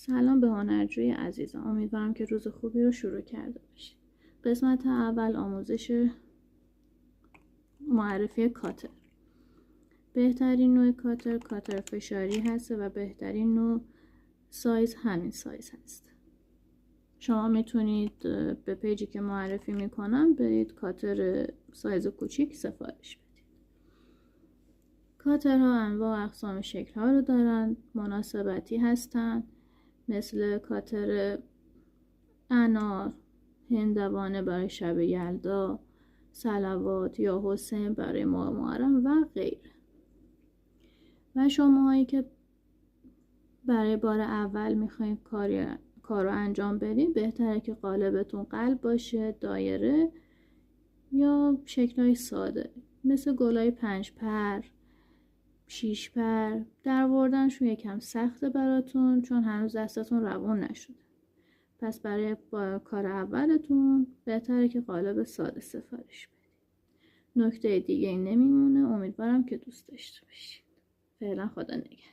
سلام به هنرجوی عزیزم، امیدوارم که روز خوبی رو شروع کرده باشید. قسمت اول آموزش معرفی کاتر. بهترین نوع کاتر فشاری هست و بهترین نوع سایز همین سایز هست. شما میتونید به پیجی که معرفی میکنم برید کاتر سایز کوچیک سفارش بدید. کاترها انواع و اقسام شکل ها رو دارن، مناسبتی هستن، مثل کاتر انار، هندوانه برای شب یلدا، صلوات یا حسین برای ماه محرم و غیره. و شماهایی که برای بار اول میخواین کار رو انجام بدین، بهتره که قالبتون قلب باشه، دایره یا شکل‌های ساده مثل گلای 5 پر، 6 پر. درآوردنشون یکم سخته براتون چون هنوز دستتون روون نشده. پس برای کار اولتون بهتره که قالب ساده سفارش بدید. نکته دیگه این نمیمونه. امیدوارم که دوست داشته باشید. فعلا خدا نگهدار.